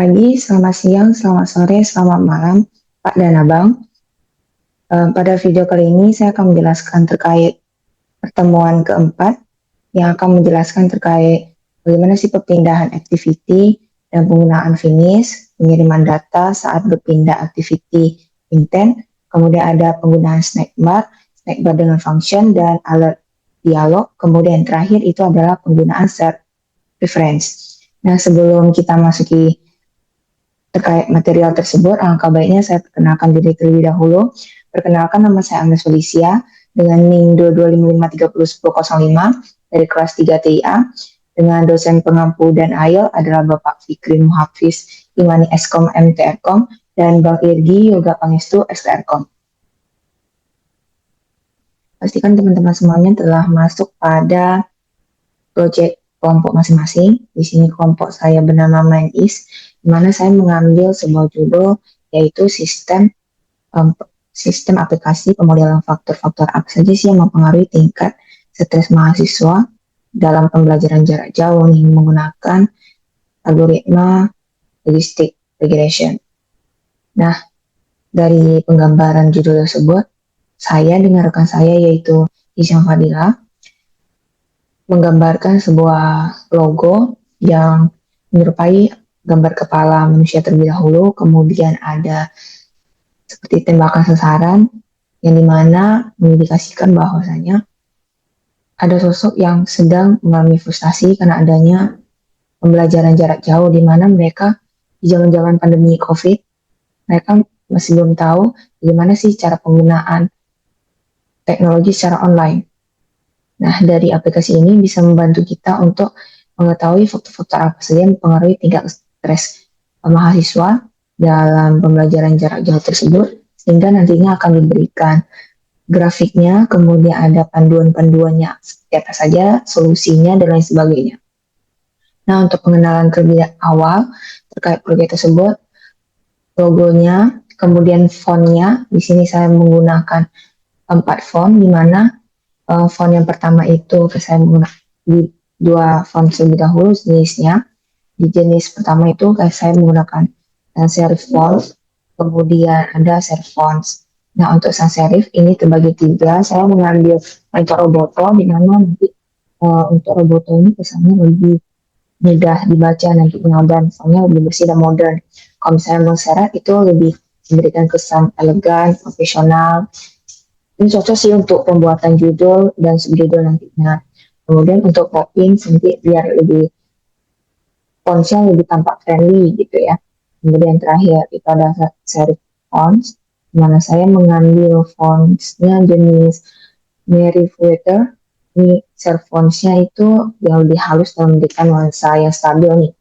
Pagi, selamat siang, selamat sore, selamat malam, Pak dan Abang. Pada video kali ini saya akan menjelaskan terkait pertemuan keempat yang akan menjelaskan terkait bagaimana sih perpindahan activity dan penggunaan finish, pengiriman data saat berpindah activity intent, kemudian ada penggunaan snack bar dengan function dan alert dialog, kemudian terakhir itu adalah penggunaan set reference. Nah, sebelum kita masuki terkait material tersebut, alangkah baiknya saya perkenalkan diri terlebih dahulu. Perkenalkan, nama saya Agnes Felicia dengan NIM 225301005 dari kelas 3 TIA dengan dosen pengampu dan IEL adalah Bapak Fikri Muhafiz Imani Eskom MTRkom dan Bang Irgi Yoga Pangestu STRkom. Pastikan teman-teman semuanya telah masuk pada proyek kelompok masing-masing. Di sini kelompok saya bernama MindIS, di mana saya mengambil sebuah judul yaitu sistem aplikasi pemodelan faktor-faktor apa saja sih yang mempengaruhi tingkat stres mahasiswa dalam pembelajaran jarak jauh nih menggunakan algoritma logistic regression. Nah, dari penggambaran judul tersebut, saya dengan rekan saya yaitu Isyam Fadila menggambarkan sebuah logo yang menyerupai gambar kepala manusia terlebih dahulu, kemudian ada seperti tembakan sasaran yang dimana mengindikasikan bahwasanya ada sosok yang sedang mengalami frustasi karena adanya pembelajaran jarak jauh di mana mereka di zaman-zaman pandemi COVID, mereka masih belum tahu bagaimana sih cara penggunaan teknologi secara online. Nah, dari aplikasi ini bisa membantu kita untuk mengetahui faktor-faktor apa saja yang mempengaruhi tingkat stres mahasiswa dalam pembelajaran jarak jauh tersebut, sehingga nantinya akan diberikan grafiknya, kemudian ada panduan-panduannya seperti apa saja, solusinya, dan lain sebagainya. Nah, untuk pengenalan terlebih awal terkait proyek tersebut, logonya, kemudian fontnya, di sini saya menggunakan 4 font, di mana font yang pertama itu saya menggunakan di dua font terlebih dahulu jenisnya. Di jenis pertama itu saya menggunakan sans serif font, kemudian ada serif fonts. Nah, untuk sans serif ini terbagi 3. Saya mengambil untuk Roboto, di mana nanti untuk Roboto ini kesannya lebih mudah dibaca nantinya dan soalnya lebih bersih dan modern. Kalau misalnya Montserrat itu lebih memberikan kesan elegan, profesional. Ini cocok sih untuk pembuatan judul dan subjudul nantinya. Kemudian untuk popping nanti biar lebih fontsnya lebih tampak friendly gitu ya. Kemudian terakhir itu ada serif fonts, di mana saya mengambil fontsnya jenis Merriweather. Ini serif fontsnya itu yang lebih halus dan memberikan nuansa yang stabil nih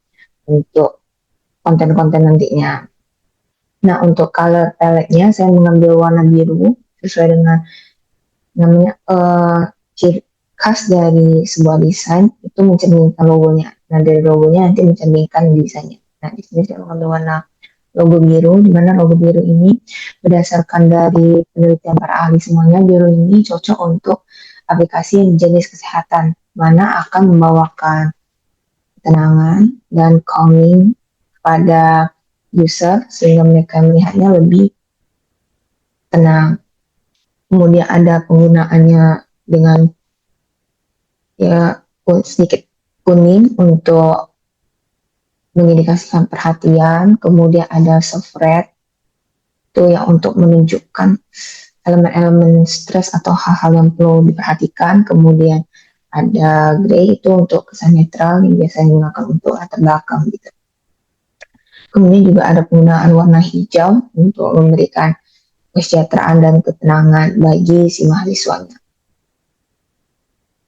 untuk konten-konten nantinya. Nah, untuk color palette-nya saya mengambil warna biru sesuai dengan namanya ciri khas dari sebuah desain itu mencerminkan logonya. Nah, dari logonya nanti mencerminkan desainnya. Nah, di sini saya mengambil warna logo biru, di mana logo biru ini berdasarkan dari penelitian para ahli semuanya, biru ini cocok untuk aplikasi jenis kesehatan, mana akan membawakan ketenangan dan calming kepada user sehingga mereka melihatnya lebih tenang. Kemudian ada penggunaannya dengan ya sedikit kuning untuk mengindikasikan perhatian, kemudian ada soft red itu yang untuk menunjukkan elemen-elemen stres atau hal-hal yang perlu diperhatikan, kemudian ada grey itu untuk kesan netral yang biasanya digunakan untuk latar belakang gitu. Kemudian juga ada penggunaan warna hijau untuk memberikan kesejahteraan dan ketenangan bagi si mahasiswanya.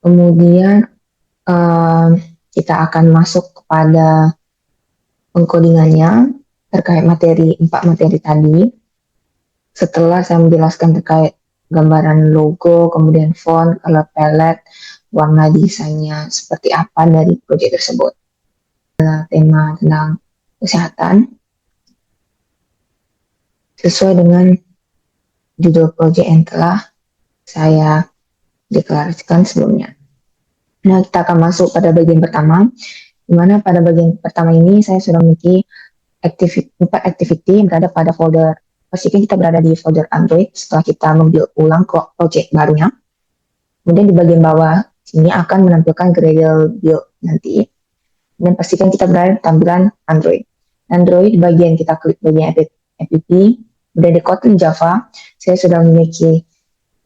Kemudian kita akan masuk kepada pengkodingannya terkait 4 materi tadi. Setelah saya menjelaskan terkait gambaran logo, kemudian font, color palette, warna desainnya seperti apa dari proyek tersebut. Adalah tema tentang kesehatan sesuai dengan judul proyek yang telah saya deklarasikan sebelumnya. Nah, kita akan masuk pada bagian pertama, di mana pada bagian pertama ini saya sudah memiliki empat activity berada pada folder. Pastikan kita berada di folder Android setelah kita membuild ulang project barunya. Kemudian di bagian bawah sini akan menampilkan Gradle build nanti. Dan pastikan kita berada di tampilan Android. Android bagian kita klik bagian app, kemudian di Kotlin Java, saya sudah memiliki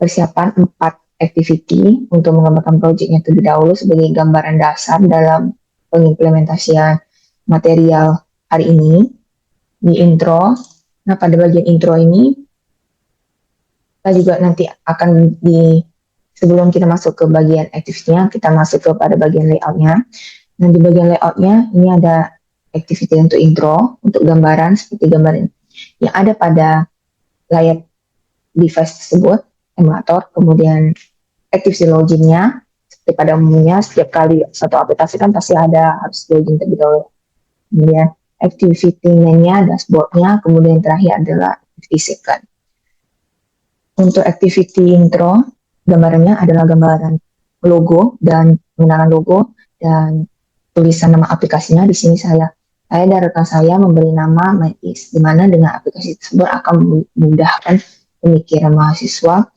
persiapan 4 activity untuk mengembangkan projectnya terlebih dahulu sebagai gambaran dasar dalam pengimplementasian material hari ini di intro. Nah, pada bagian intro ini kita juga nanti akan sebelum kita masuk ke bagian activity-nya, kita masuk kepada bagian layout-nya. Nah, di bagian layout-nya ini ada activity untuk intro, untuk gambaran seperti gambaran yang ada pada layar device tersebut, emulator, kemudian activity login-nya, seperti pada umumnya setiap kali satu aplikasi kan pasti ada harus login terlebih dahulu. Kemudian activity name-nya, dashboard-nya, kemudian terakhir adalah activity second. Untuk activity intro, gambarannya adalah gambaran logo dan penggunaan logo dan tulisan nama aplikasinya. Di sini saya dan rekan saya memberi nama MindEase, di mana dengan aplikasi tersebut akan memudahkan pemikiran mahasiswa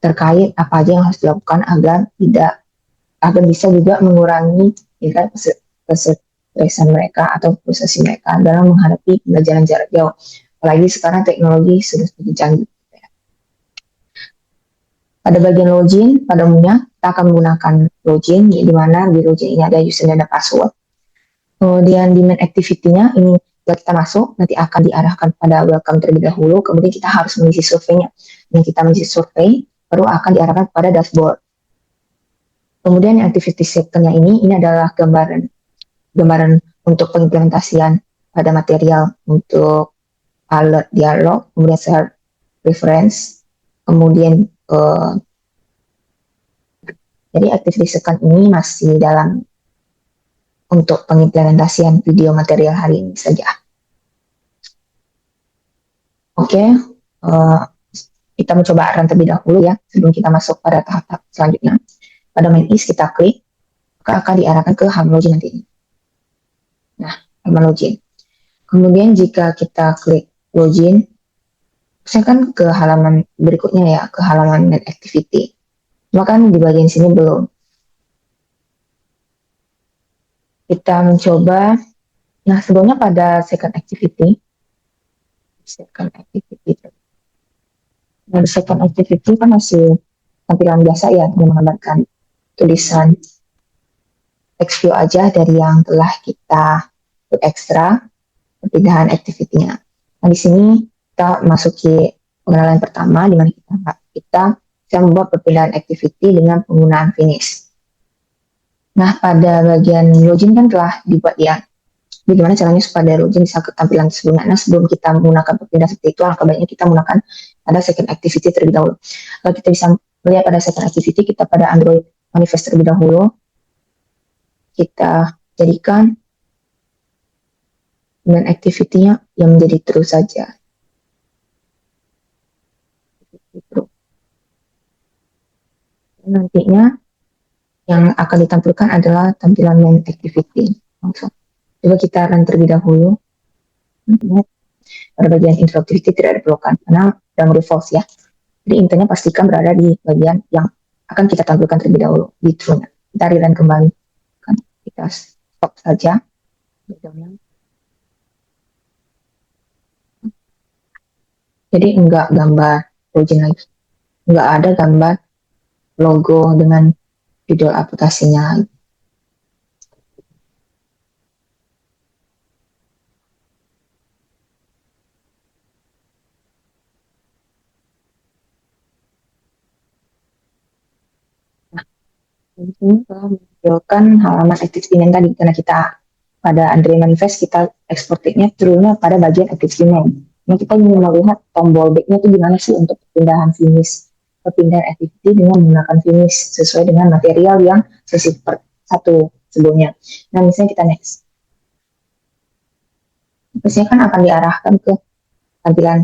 terkait apa aja yang harus dilakukan agar bisa juga mengurangi tingkat kesetresan mereka atau frustasi mereka dalam menghadapi pembelajaran jarak jauh. Apalagi sekarang teknologi sudah semakin canggih. Pada bagian login, pada umumnya kita akan menggunakan login, di mana di login ini ada username dan password. Kemudian di main activity-nya ini setelah kita masuk, nanti akan diarahkan pada welcome terlebih dahulu, kemudian kita harus mengisi surveinya. Yang kita mengisi survei, baru akan diarahkan pada dashboard. Kemudian yang activity second-nya ini adalah gambaran untuk pengimplementasian pada material untuk alert dialog, kemudian share reference, kemudian jadi activity second ini masih dalam untuk pengimplementasian video material hari ini saja. Oke, kita mencoba run terlebih dahulu ya sebelum kita masuk pada tahap selanjutnya. Pada MindEase kita klik, maka akan diarahkan ke halaman login nanti. Nah, halaman login. Kemudian jika kita klik login, saya kan ke halaman berikutnya ya, ke halaman main activity. Maka di bagian sini belum. Kita mencoba, nah sebelumnya pada second activity, nah second activity kan masih tampilan biasa ya, yang menggambarkan tulisan text view aja dari yang telah kita put ekstra perpindahan activity-nya. Nah di sini kita masuki pengenalan pertama di mana kita bisa membuat perpindahan activity dengan penggunaan finish. Nah pada bagian login kan telah dibuat ya. Bagaimana caranya supaya login bisa ke tampilan sebelumnya. Nah sebelum kita menggunakan perpindahan seperti itu, alangkah baiknya kita menggunakan pada second activity terlebih dahulu. Kalau kita bisa melihat pada second activity, kita pada Android manifest terlebih dahulu. Kita jadikan dengan activity-nya yang menjadi true saja. Nantinya yang akan ditampilkan adalah tampilan main activity. Langsung. Coba kita run terlebih dahulu. Pada bagian intro activity tidak diperlukan karena sudah false ya. Jadi intinya pastikan berada di bagian yang akan kita tampilkan terlebih dahulu di true. Kita rerun kembali. Kan kita stop saja. Jadi enggak gambar login lagi. Enggak ada gambar logo dengan judul aplikasinya. Di sini telah menampilkan halaman activity name tadi karena kita pada Android manifest kita exportnya true-nya pada bagian activity name. Nah kita ingin melihat tombol back-nya itu gimana sih untuk perpindahan finish, perpindahan activity dengan menggunakan finish sesuai dengan material yang sesi per satu sebelumnya. Nah misalnya kita next. Biasanya kan akan diarahkan ke tampilan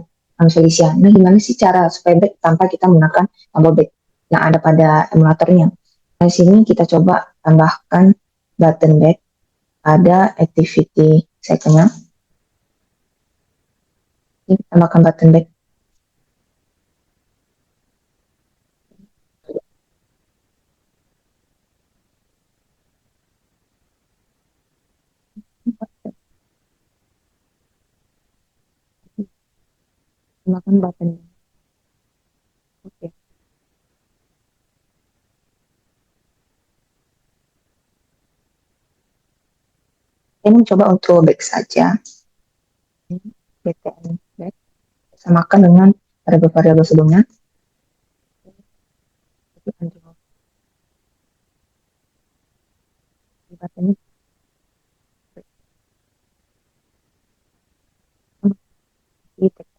Felicia. Nah gimana sih cara supaya back tanpa kita menggunakan tombol back yang ada pada emulatornya? Di sini kita coba tambahkan button back pada activity second-nya. Ini tambahkan button back. Tambahkan button. Oke. Ini mencoba untuk back saja. BTN back. Samakan dengan variabel-variabel sebelumnya. Button back.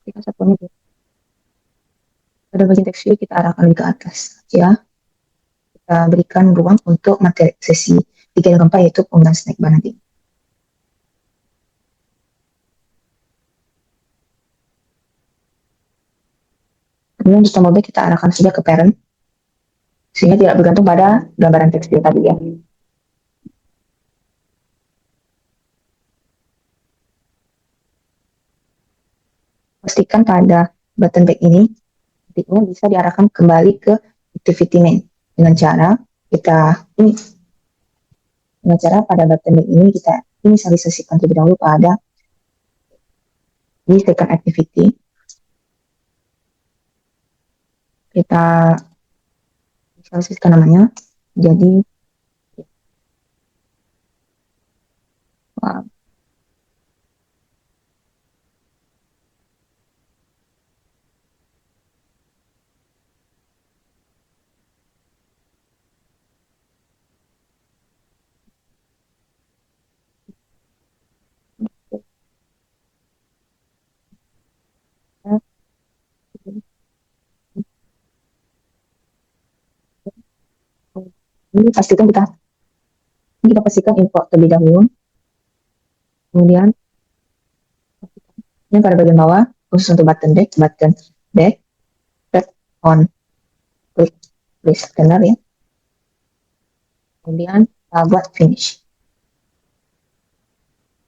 Kita satunya pada bagian tekstur kita arahkan ke atas ya. Kita berikan ruang untuk materi sesi 3 dan keempat yaitu penggunaan snack bar nanti. Kemudian untuk tombol back kita arahkan saja ke parent sehingga tidak bergantung pada gambaran tekstil tadi ya. Pastikan pada button back ini bisa diarahkan kembali ke activity main dengan cara pada button back ini kita inisialisasikan terlebih dahulu pada di second activity. Kita inisialisasikan namanya jadi ini kita pastikan import terlebih dahulu. Kemudian ini pada bagian bawah khusus untuk button back tap on klik place scanner ya. Kemudian buat finish.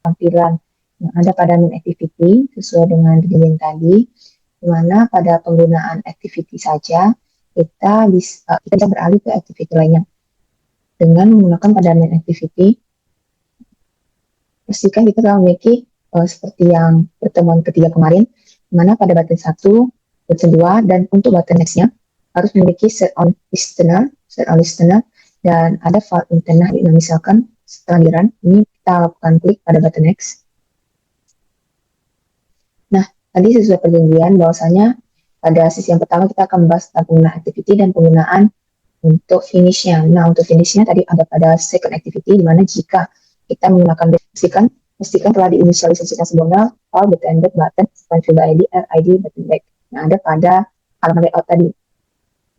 Tampilan yang ada pada main activity sesuai dengan kejadian tadi, di mana pada penggunaan activity saja kita bisa beralih ke activity lainnya dengan menggunakan pada main activity. Pastikan kita telah memiliki seperti yang pertemuan ketiga kemarin, di mana pada button 1, button 2, dan untuk button next-nya harus memiliki set on listener, dan ada file internal. Nah, misalkan setelah di-run, ini kita lakukan klik pada button next. Nah, tadi sesuai perjanjian bahwasanya pada sesi yang pertama kita akan membahas tentang penggunaan activity dan penggunaan untuk finish-nya. Nah, untuk finish-nya tadi ada pada second activity, di mana jika kita menggunakan pastikan telah diinisialisasikan sebelumnya file button back button field ID RID button back yang ada pada halaman layout tadi.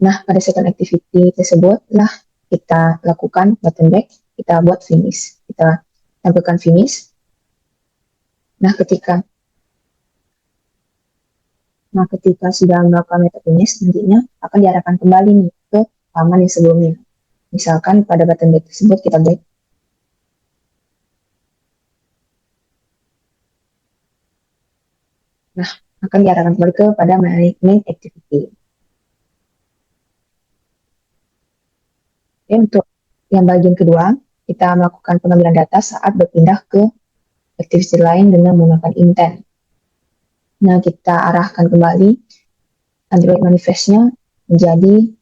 Nah, pada second activity tersebut lah kita lakukan button back, kita buat finish, kita tampilkan finish. Nah, ketika sudah melakukan method finish, nantinya akan diarahkan kembali nih ke halaman yang sebelumnya. Misalkan pada button back tersebut kita back. Nah, akan diarahkan kembali kepada main activity. Oke, untuk yang bagian kedua, kita melakukan pengambilan data saat berpindah ke activity lain dengan menggunakan intent. Nah, kita arahkan kembali Android manifest-nya menjadi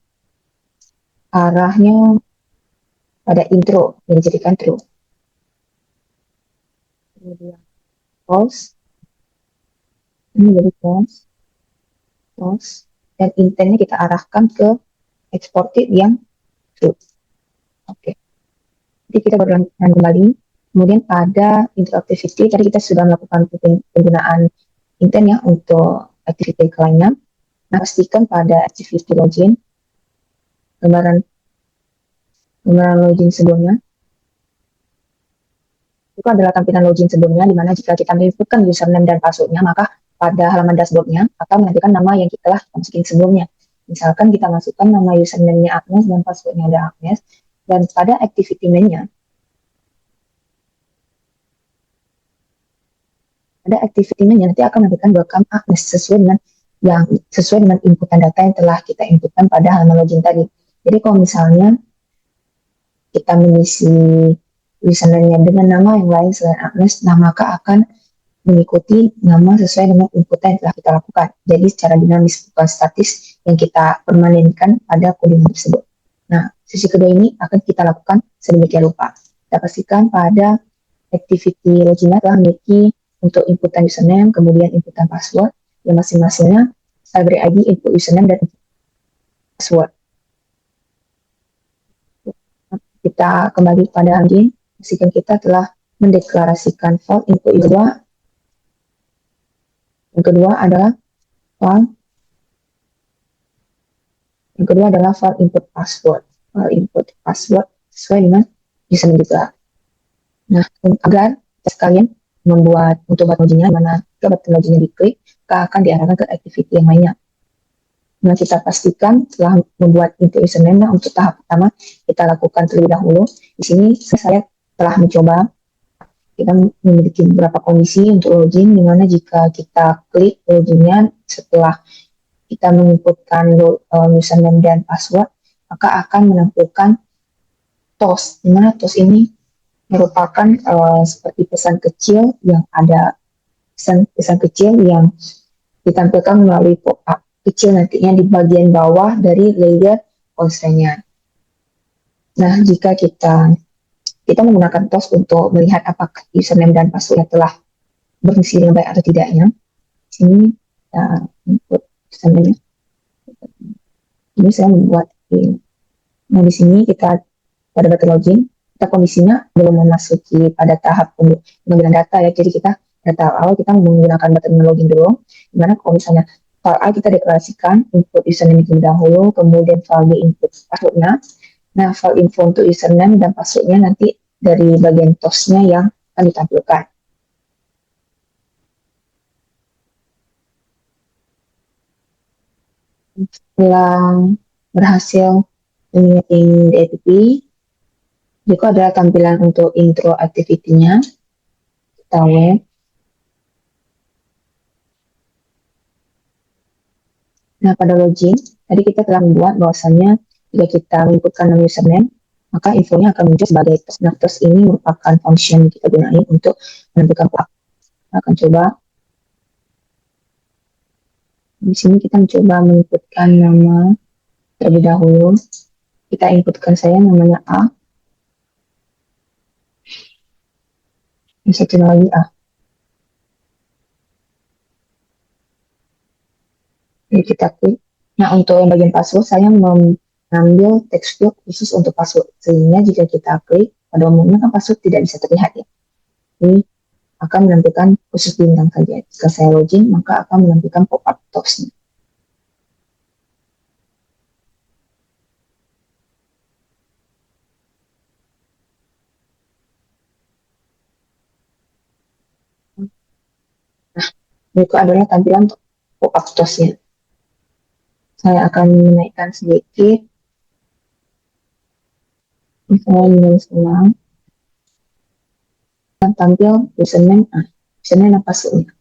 arahnya pada intro, yang dijadikan true. Kemudian false, ini jadi false, dan intentnya kita arahkan ke exported yang true. Oke. Jadi kita berlanjutkan kembali. Kemudian pada intro activity, tadi kita sudah melakukan penggunaan intent ya untuk activity lainnya. Nah, pastikan pada activity login, gambaran login sebelumnya, itu adalah tampilan login sebelumnya, di mana jika kita menginputkan username dan passwordnya, maka pada halaman dashboardnya akan menantikan nama yang kita telah masukin sebelumnya. Misalkan kita masukkan nama username-nya Agnes dan passwordnya ada Agnes, Dan pada activity main-nya, nanti akan memberikan welcome Agnes sesuai dengan inputan data yang telah kita inputkan pada halaman login tadi. Jadi kalau misalnya kita mengisi listener-nya dengan nama yang lain selain Agnes, nah maka akan mengikuti nama sesuai dengan inputan yang telah kita lakukan. Jadi secara dinamis, bukan statis yang kita permanenkan pada coding tersebut. Nah, sesi kedua ini akan kita lakukan sedemikian rupa. Kita pastikan pada activity login telah memiliki untuk inputan username, kemudian inputan password, yang masing-masingnya Library ID, input username, dan password. Kita kembali pada login, pastikan kita telah mendeklarasikan file input kedua. Yang kedua adalah file input password. File input password sesuai dengan username juga. Nah, agar sekalian membuat untuk button loginnya, mana ke button loginnya diklik, akan diarahkan ke activity yang lainnya. Nah, kita pastikan setelah membuat input username, nah untuk tahap pertama kita lakukan terlebih dahulu. Di sini saya telah mencoba, kita memiliki beberapa kondisi untuk login, dimana jika kita klik loginnya setelah kita menginputkan username dan password, maka akan menampilkan TOS, dimana TOS ini merupakan seperti pesan kecil yang ada pesan kecil yang ditampilkan melalui pop-up kecil nantinya di bagian bawah dari layer constraint-nya. Nah, jika kita menggunakan TOS untuk melihat apakah username dan password telah berfungsi dengan baik atau tidaknya, sini kita input username. Ini saya membuat ini. Nah, di sini kita pada button login, kita kondisinya belum memasuki pada tahap pengambilan data ya. Jadi kita tahap awal kita menggunakan button login dulu. Dimana kalau misalnya file A kita deklarasikan input username terlebih dahulu, kemudian file B input passwordnya. Nah, file info untuk username dan passwordnya nanti dari bagian TOS-nya yang akan ditampilkan. Setelah berhasil meeting DAPP, itu adalah tampilan untuk intro activity-nya. Kita web. Nah, pada login, tadi kita telah membuat bahwasannya jika kita menginputkan nama username, maka infonya akan muncul sebagai TOS. Nah, TOS ini merupakan function yang kita gunakan untuk menentukan pop-up. Kita akan coba. Di sini kita mencoba menginputkan nama terlebih dahulu. Kita inputkan saya namanya A. Yang satu lagi A. Jadi kita klik. Nah, untuk yang bagian password, saya mengambil text field khusus untuk password. Sehingga jika kita klik, pada umumnya kan password tidak bisa terlihat ya. Ini akan menampilkan khusus bintang saja. Jika saya login, maka akan menampilkan pop-up TOS-nya. Nah, itu adalah tampilan pop-up TOS-nya. Saya akan menaikkan sedikit. Saya menulis ulang. Dan tampil username dan passwordnya.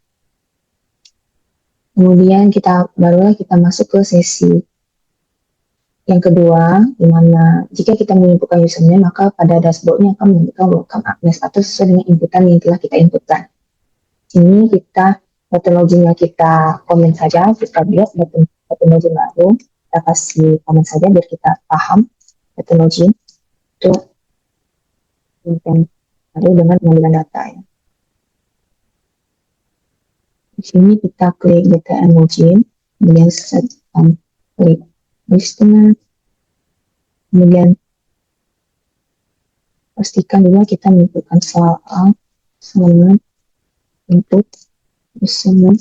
Kemudian barulah kita masuk ke sesi yang kedua, di mana jika kita menginputkan username, maka pada dashboardnya akan menunjukkan welcome Agnes atau sesuai dengan inputan yang telah kita inputkan. Sini kita button loginnya kita komen saja, kita buat button login baru, kita kasih komen saja biar kita paham button login itu baru dengan pengambilan data ya. Di sini kita klik data and login, kemudian klik listener, kemudian pastikan juga kita menginputkan file A sama input username.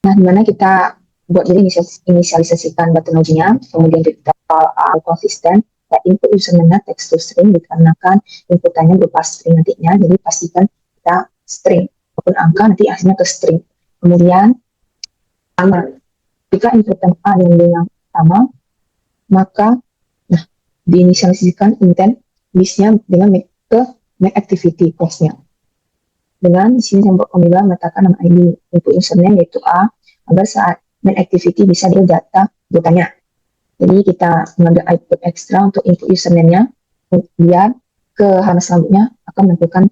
Nah, dimana kita buat jadi inisialisasikan button loginnya, kemudian kita file A konsisten, ya input username text to string dikarenakan inputannya berupa string nantinya, jadi pastikan kita string maupun angka nanti hasilnya ke string. Kemudian jika inputan A dan B yang sama, maka nah diinisialisasikan intent listnya dengan make activity class-nya. Dengan di sini yang formula meletakkan nama ID input username yaitu A agar saat main activity bisa dia data datanya. Jadi kita mengambil output ekstra untuk input username-nya biar ke halaman selanjutnya akan menampilkan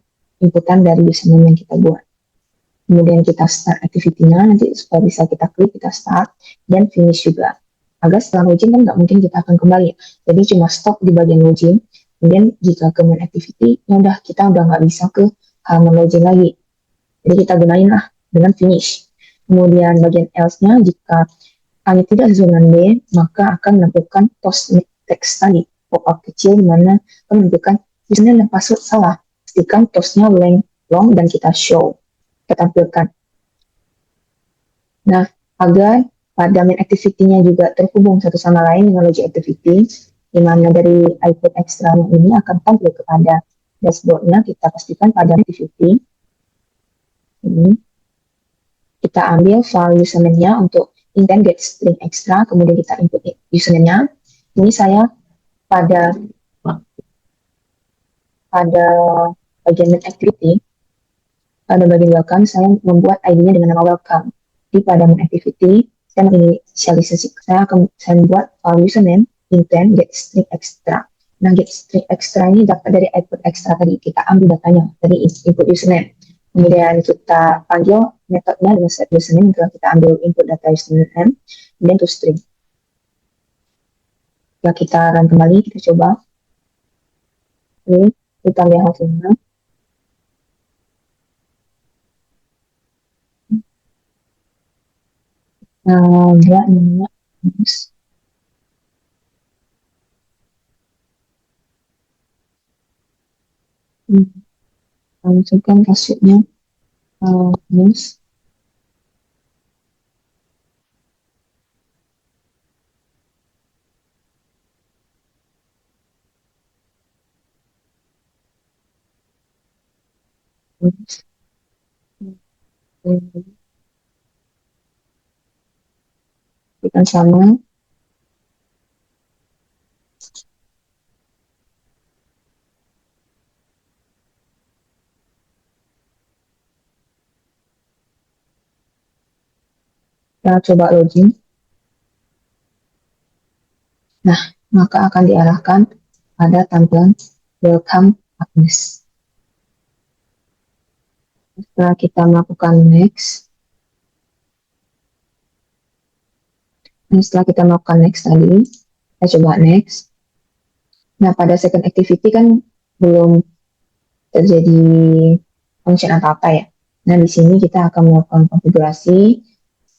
inputan dari username yang kita buat. Kemudian kita start activity-nya, nanti supaya bisa kita klik, kita start, dan finish juga. Agar setelah login kan nggak mungkin kita akan kembali. Jadi cuma stop di bagian login, kemudian jika ke main activity, ya udah kita udah nggak bisa ke halaman login lagi. Jadi kita gunain lah dengan finish. Kemudian bagian else-nya, jika hanya tidak sesuai dengan B, maka akan menampilkan post text tadi, pop-up kecil di mana akan menunjukkan username dan password salah. Pastikan postnya long dan kita show, kita tampilkan. Nah, agar pada main activity-nya juga terhubung satu sama lain dengan logic activity, di mana dari output ekstra ini akan tampil kepada dashboard-nya, kita pastikan pada activity ini kita ambil file username-nya untuk intent get string extra, kemudian kita input username-nya. Ini saya pada pada bagian main activity, pada bagian welcome, saya membuat ID-nya dengan nama welcome. Di pada main activity, saya menginisialisasi, saya membuat file username intent get string extra. Nah, get string extra ini dapat dari output extra tadi, kita ambil datanya dari input username. Kemudian kita panggil metodenya dengan set username, kita ambil input data username, kemudian to string. Ya, kita run kembali, kita coba. Oke, kita lihat hasilnya. Nah, dia namanya masukkan passwordnya news. Kita sama. Kita coba login. Nah, maka akan diarahkan pada tampilan welcome Agnes. Setelah kita melakukan next, nah, setelah kita melakukan next tadi, kita coba next. Nah, pada second activity kan belum terjadi function apa-apa ya. Nah, di sini kita akan melakukan konfigurasi,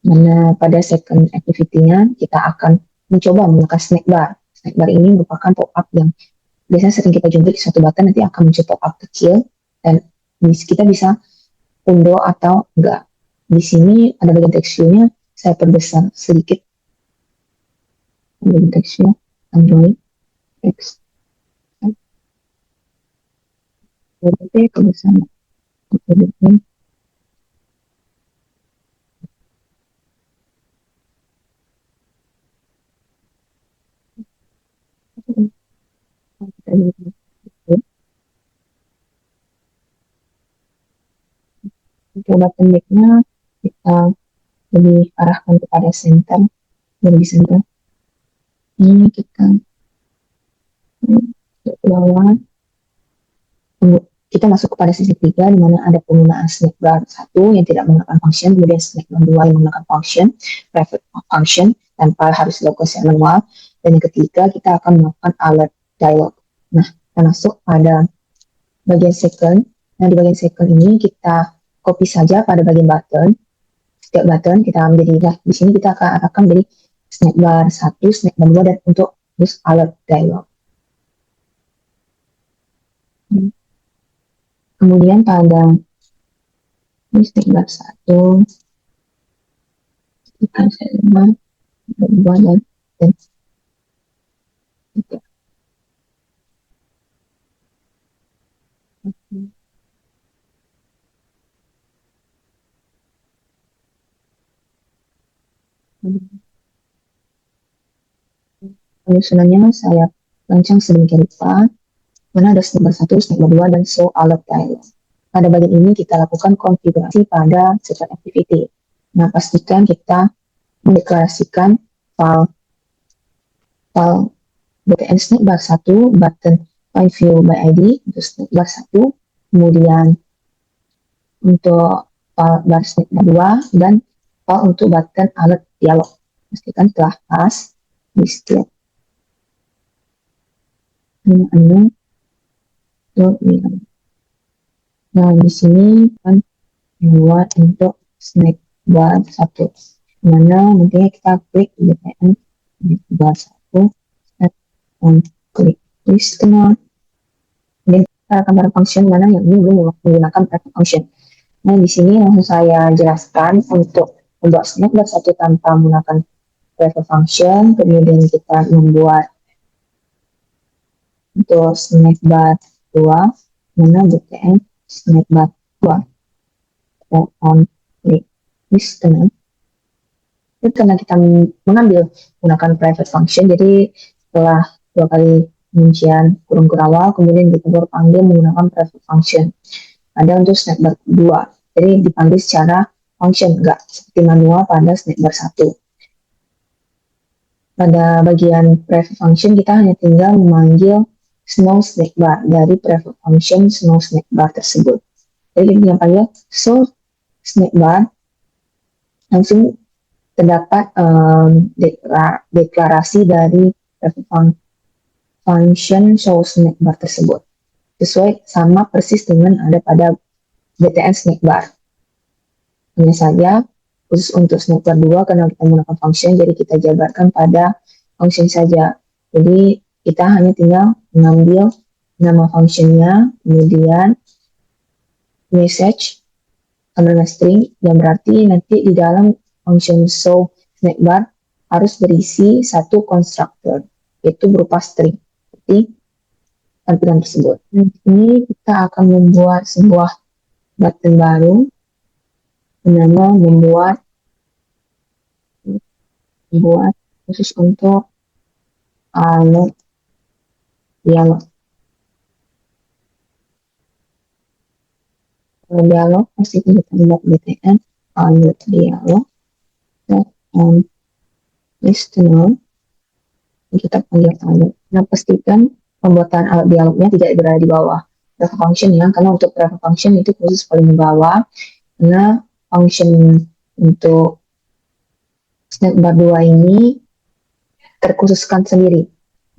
mana pada second activity-nya kita akan mencoba menggunakan snack bar. Snack bar ini merupakan pop-up yang biasanya sering kita jumpai di suatu button, nanti akan muncul pop-up kecil, dan kita bisa undo atau enggak. Di sini ada bagian teksturnya, saya perbesar sedikit. Bagian tekstur, Android, text, PDP, kebesaran, PDP, coba pendeknya kita lebih arahkan kepada center, lebih center. Ini kita ke bawah, kita masuk kepada sisi 3 di mana ada penggunaan snack bar 1 yang tidak menggunakan function, kemudian snack bar 2 yang menggunakan function, private function tanpa harus logo secara manual, dan yang ketiga kita akan melakukan alert dialog. Nah, kita masuk pada bagian second. Nah, di bagian second ini kita copy saja pada bagian button. Setiap button kita ambil di sini kita akan beri snack bar 1, snack bar 2 dan untuk terus alert dialog. Kemudian pada snack bar 1 kita bisa dua dan tiga. penyusunannya saya rancang sedemikian rupa, mana ada snack bar 1, snack bar 2, dan show alert dialog. Pada bagian ini kita lakukan konfigurasi pada set activity. Nah, pastikan kita mendeklarasikan file btn snack bar 1 button find view by ID untuk snack bar 1, kemudian untuk file bar snack bar 2, dan file untuk button alert dialog. Pastikan telah pas di setiap Nah, di sini kan membuat untuk snack bar 1. Mana nantinya kita klik btn snack bar 1, klik listener. Dan kita akan pada function mana yang ini belum menggunakan private function. Nah, di sini langsung saya jelaskan untuk membuat snack bar 1 tanpa menggunakan private function. Kemudian kita membuat untuk snack bar 2, mana btn snack bar 2. Kita on klik listener. Itu karena kita mengambil menggunakan private function, jadi setelah 2 kali kuncian kurung awal, kemudian kita baru panggil menggunakan private function. Ada untuk snack bar 2, jadi dipanggil secara function, enggak seperti manual pada snack bar 1. Pada bagian private function kita hanya tinggal memanggil snow snack bar dari private function snow snack bar tersebut. Jadi yang panggil so snack bar, langsung terdapat deklarasi dari private function show snack bar tersebut, sesuai sama persis dengan ada pada btn snack bar. Hanya saja khusus untuk snack bar 2 karena kita menggunakan function, jadi kita jabarkan pada function saja. Jadi kita hanya tinggal mengambil nama functionnya, kemudian message sama string, yang berarti nanti di dalam function show snack bar harus berisi satu constructor, yaitu berupa string seperti tampilan tersebut. Ini kita akan membuat sebuah button baru bernama membuat khusus untuk alert dialog. Kalau dialog pasti kita buat btn alert dialog set on listener, kita panggil alert. Nah, pastikan pembuatan alert dialognya tidak berada di bawah private function ya, karena untuk private function itu khusus paling bawah, karena function untuk snack bar 2 ini terkhususkan sendiri.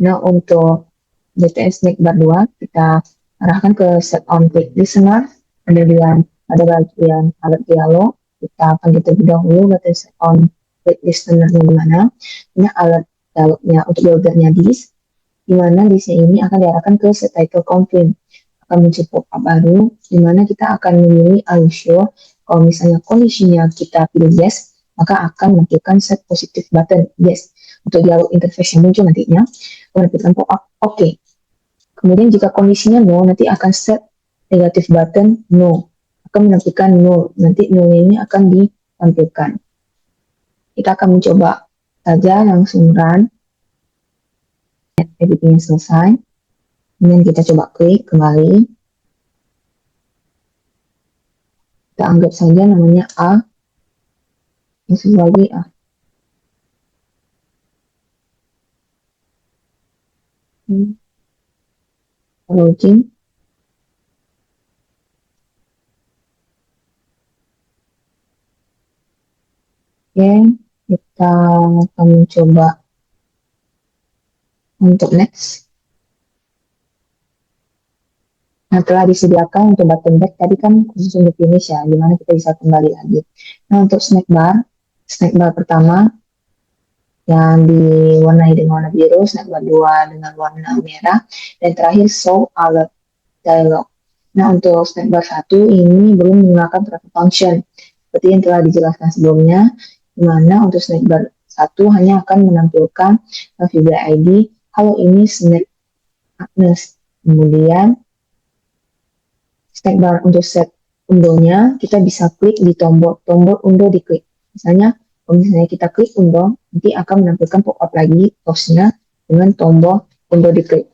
Nah, untuk btn snack bar 2 kita arahkan ke set on click listener, kemudian ada bagian alert dialog, kita panggil terlebih dahulu button set on click listener yang dimana ini alert dialognya untuk buildernya this, dimana di sini akan diarahkan ke set title confirm, akan muncul pop-up baru dimana kita akan memilih are you sure. Kalau misalnya kondisinya kita pilih yes, maka akan menampilkan set positive button yes untuk dialog interface yang muncul nantinya menampilkan pop-up oke. Kemudian jika kondisinya no, nanti akan set negative button no, akan menampilkan no, nanti no ini akan ditampilkan. Kita akan mencoba saja langsung run. Editingnya selesai, kemudian kita coba klik kembali, kita anggap saja namanya A, yang lagi A. Login. Oke, kita akan mencoba untuk next. Nah, telah disediakan untuk button back tadi kan khusus untuk finish ya, dimana kita bisa kembali lagi. Nah, untuk snack bar pertama yang diwarnai dengan warna biru, snack bar 2 dengan warna merah, dan terakhir show alert dialog. Nah, untuk snack bar 1 ini belum menggunakan private function seperti yang telah dijelaskan sebelumnya, dimana untuk snack bar 1 hanya akan menampilkan view by ID, kalau ini snack Agnes. Kemudian snack bar untuk set undonya, kita bisa klik di tombol undo diklik. Misalnya, kalau misalnya kita klik undo, nanti akan menampilkan pop-up lagi boxnya dengan tombol untuk diklik.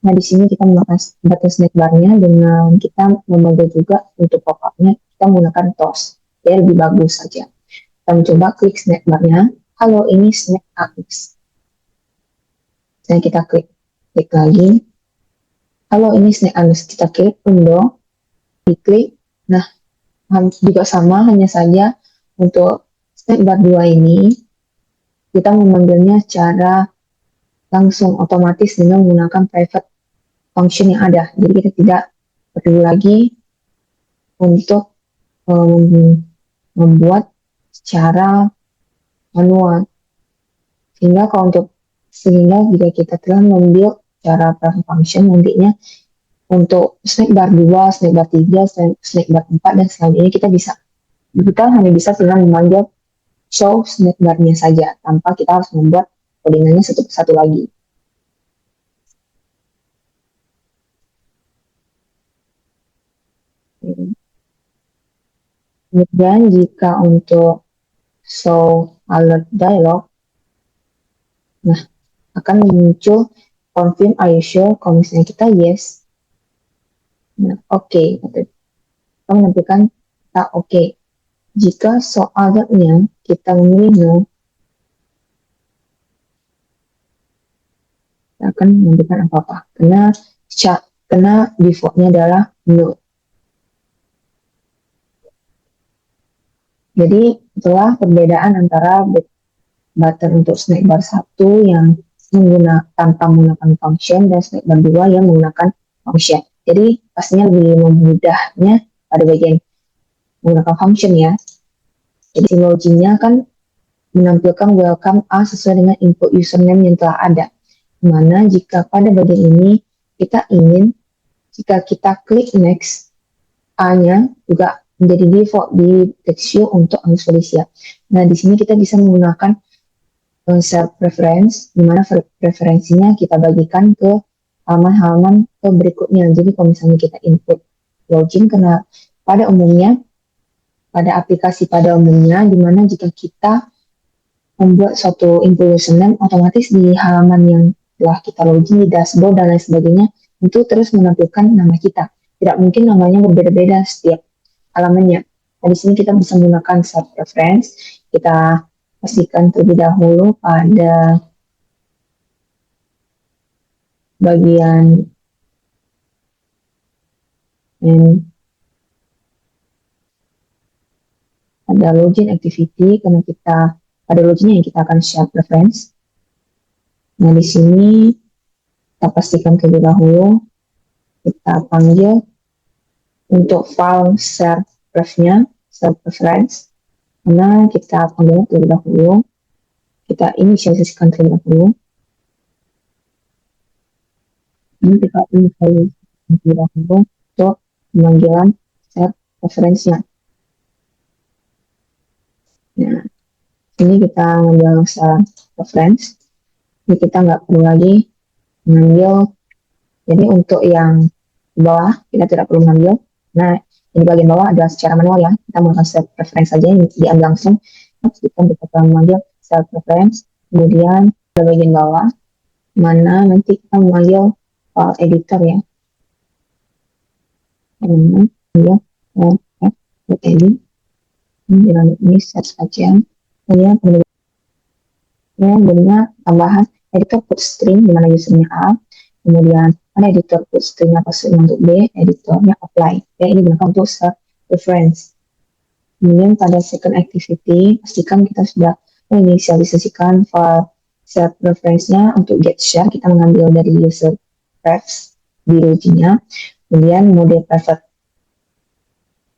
Nah, di sini kita menggunakan button snack bar-nya dengan kita membantu juga untuk pop-up-nya kita menggunakan toast. Dia lebih bagus saja. Kita mencoba klik snack bar-nya. Halo, ini snack AX. Dan kita klik lagi. Halo, ini snack AX. Kita klik undo, diklik. Nah, juga sama, hanya saja untuk snack bar 2 ini kita memanggilnya secara langsung otomatis dengan menggunakan private function yang ada. Jadi kita tidak perlu lagi untuk membuat secara manual. Sehingga jika kita telah membuat cara private function nantinya untuk snack bar 2, snack bar 3, snack bar 4 dan selanjutnya kita hanya bisa tinggal memanggil show snack bar-nya saja tanpa kita harus membuat codingannya satu persatu lagi. Kemudian jika untuk show alert dialog, nah akan muncul confirm are you sure, kalau misalnya kita yes, nah oke, kita menampilkan kita oke. Jika show alertnya kita memilih no, kita akan menampilkan apa-apa, karena defaultnya adalah no. Jadi itulah perbedaan antara button untuk snack bar 1 yang tanpa menggunakan function dan snack bar 2 yang menggunakan function. Jadi pastinya lebih memudahnya pada bagian menggunakan function ya. Jadi login-nya kan menampilkan welcome A sesuai dengan input username yang telah ada. Dimana jika pada bagian ini kita ingin jika kita klik next, A-nya juga menjadi default di TextView untuk Agnes Felicia. Nah, di sini kita bisa menggunakan self preference, di mana preferensinya kita bagikan ke halaman-halaman berikutnya. Jadi kalau misalnya kita input login, karena pada umumnya, pada aplikasi pada umumnya, di mana jika kita membuat suatu input username, otomatis di halaman yang telah kita login, di dashboard dan lain sebagainya, itu terus menampilkan nama kita. Tidak mungkin namanya berbeda-beda setiap halamannya. Nah, di sini kita bisa menggunakan self preference. Kita pastikan terlebih dahulu pada bagian ada login activity, karena kita pada login yang kita akan share preference. Nah, di sini kita pastikan terlebih dahulu kita panggil untuk file share pref-nya, share preference, karena kita panggil terlebih dahulu, kita inisialisasikan terlebih dahulu. Ini kita inisialisasikan terlebih dahulu untuk pemanggilan share preference-nya. Nah, ini kita mengambil share preference. Ini kita nggak perlu lagi mengambil. Jadi untuk yang di bawah kita tidak perlu mengambil. Nah, yang di bagian bawah adalah secara manual ya. Kita menggunakan self preference saja yang diambil langsung. Kita bisa mengambil self preference. Kemudian di bagian bawah mana nanti kita mengambil file editor ya. Kemudian edit. Ini set saja. Kemudian bentuknya tambahan editor put string di mana usernya A. Kemudian ada editor put string password untuk B, editornya apply. Ya, ini digunakan untuk self reference. Kemudian pada second activity, pastikan kita sudah menginisialisasikan file self reference-nya. Untuk get share, kita mengambil dari user prefs di login-nya. Kemudian mode private.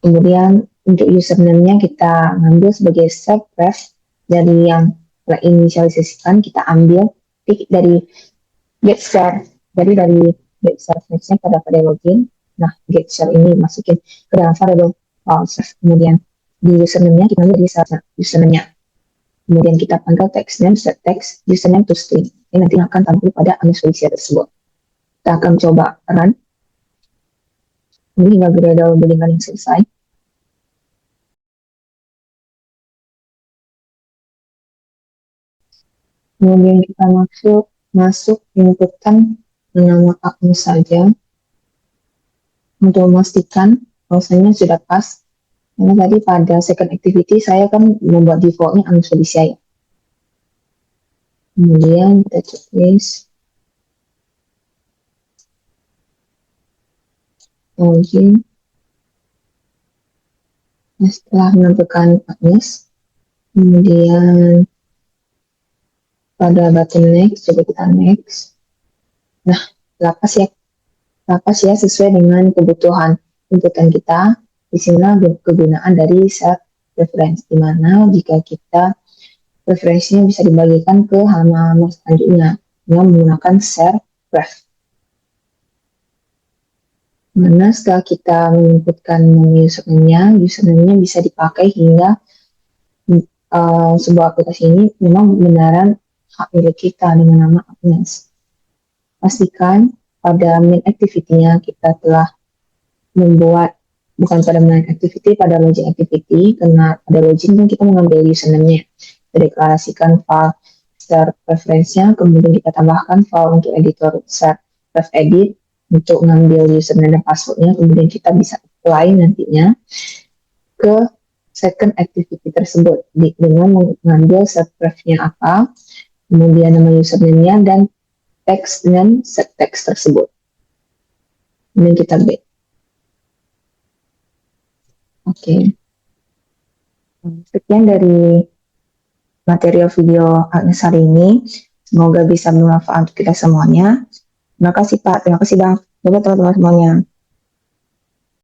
Kemudian untuk username-nya kita ambil sebagai self pref dari yang telah inisialisasikan, kita ambil dari get share. Jadi dari get share nya pada login. Nah, get share ini masukin ke dalam variable kemudian di username-nya kita ambil di username-nya. Kemudian kita panggil text name, set text, username to string. Ini nanti akan tampil pada Agnes Felicia tersebut. Kita akan coba run. Ini hingga Gradle Bowlingan yang selesai. Kemudian kita masuk inputkan nama akun saja untuk memastikan bahwasanya sudah pas. Karena tadi pada second activity saya kan membuat defaultnya Anies Felicia ya. Kemudian kita checklist, login. Nah, setelah menentukan Agnes, kemudian pada button next, coba kita next. Nah, lapas ya sesuai dengan kebutuhan inputan kita. Di sini kegunaan dari set reference, di mana jika kita referensinya bisa dibagikan ke halaman selanjutnya dengan menggunakan share ref. Mana setelah kita menginputkan username-nya bisa dipakai hingga sebuah aplikasi ini memang benaran hak milik kita dengan nama Agnes. Pastikan pada main activity-nya kita telah membuat, bukan pada main activity, pada login activity, karena pada login kan kita mengambil username-nya. Kita deklarasikan file share preference-nya, kemudian kita tambahkan file untuk editor share ref edit untuk mengambil username dan password-nya, kemudian kita bisa apply nantinya ke second activity tersebut dengan mengambil set ref-nya apa, kemudian nama username-nya dan teks dengan set teks tersebut. Kemudian kita back. Oke. Sekian dari material video Agnes hari ini. Semoga bisa bermanfaat untuk kita semuanya. Terima kasih Pak, terima kasih Bang. Terima kasih teman-teman semuanya.